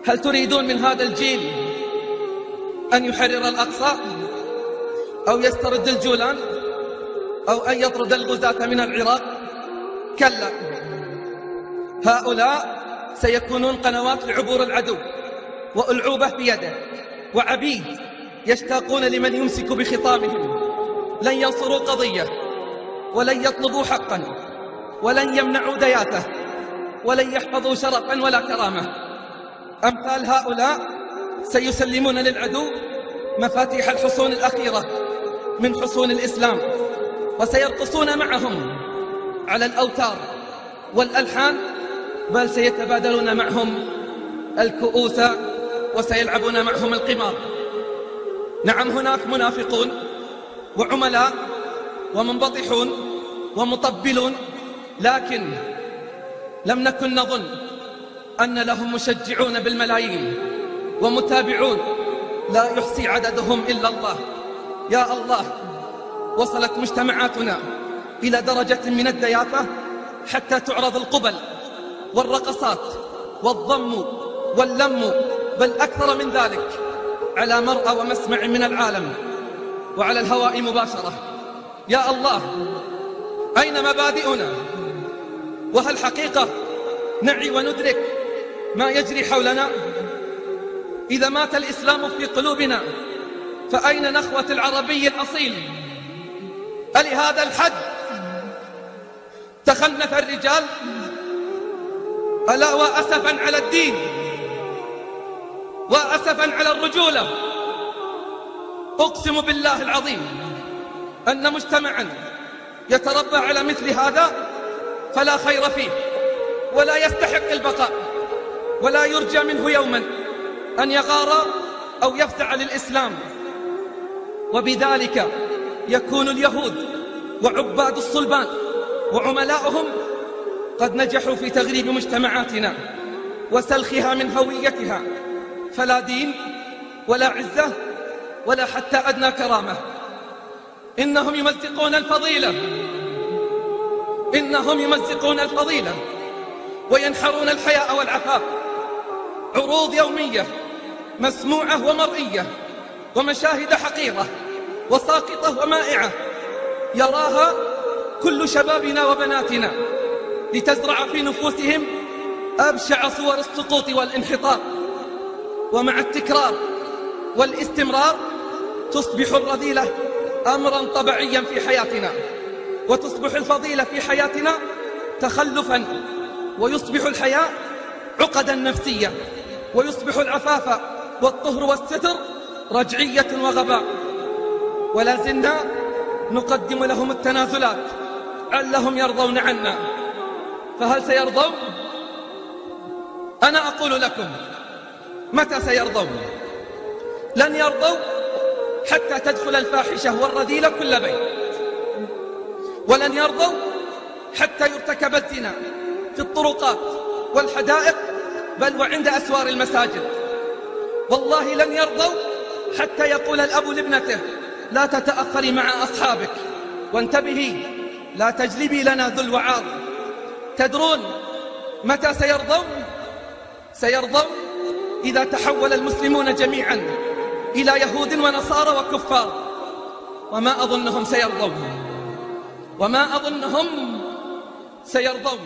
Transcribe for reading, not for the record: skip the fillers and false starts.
هل تريدون من هذا الجيل أن يحرر الأقصى أو يسترد الجولان أو أن يطرد الغزاة من العراق؟ كلا، هؤلاء سيكونون قنوات لعبور العدو وألعوبة بيده وعبيد يشتاقون لمن يمسك بخطامهم. لن ينصروا قضية ولن يطلبوا حقا ولن يمنعوا دياته ولن يحفظوا شرفا ولا كرامة. أمثال هؤلاء سيسلمون للعدو مفاتيح الحصون الأخيرة من حصون الإسلام، وسيرقصون معهم على الأوتار والألحان، بل سيتبادلون معهم الكؤوس وسيلعبون معهم القمار. نعم، هناك منافقون وعملاء ومنبطحون ومطبلون، لكن لم نكن نظن أن لهم مشجعون بالملايين ومتابعون لا يحصي عددهم إلا الله. يا الله، وصلت مجتمعاتنا إلى درجة من الدياثة حتى تعرض القبل والرقصات والضم واللم، بل أكثر من ذلك، على مرأى ومسمع من العالم وعلى الهواء مباشرة. يا الله، أين مبادئنا؟ وهل حقيقة نعي وندرك ما يجري حولنا؟ إذا مات الإسلام في قلوبنا فأين نخوة العربي الأصيل؟ ألهذا الحد تخنث الرجال؟ ألا وأسفا على الدين وأسفا على الرجولة. أقسم بالله العظيم أن مجتمعا يتربى على مثل هذا فلا خير فيه ولا يستحق البقاء، ولا يرجى منه يوما أن يغار أو يفزع للإسلام. وبذلك يكون اليهود وعباد الصلبان وعملاؤهم قد نجحوا في تغريب مجتمعاتنا وسلخها من هويتها، فلا دين ولا عزة ولا حتى أدنى كرامة. إنهم يمزقون الفضيلة، إنهم يمزقون الفضيلة وينحرون الحياء والعفاف. عروض يومية مسموعة ومرئية ومشاهد حقيرة وساقطة ومائعة يراها كل شبابنا وبناتنا لتزرع في نفوسهم أبشع صور السقوط والانحطاط. ومع التكرار والاستمرار تصبح الرذيلة أمرا طبيعيا في حياتنا، وتصبح الفضيلة في حياتنا تخلفا، ويصبح الحياء عقدا نفسية، ويصبح العفاف والطهر والستر رجعية وغباء. ولا زلنا نقدم لهم التنازلات علهم يرضون عنا، فهل سيرضون؟ أنا أقول لكم، متى سيرضون؟ لن يرضوا حتى تدخل الفاحشة والرذيلة كل بيت، ولن يرضوا حتى يرتكب الزنا في الطرقات والحدائق بل وعند أسوار المساجد. والله لن يرضوا حتى يقول الأب لابنته: لا تتأخري مع أصحابك، وانتبهي لا تجلبي لنا ذو الوعاظ. تدرون متى سيرضون؟ سيرضون إذا تحول المسلمون جميعا إلى يهود ونصارى وكفار، وما أظنهم سيرضون، وما أظنهم سيرضون.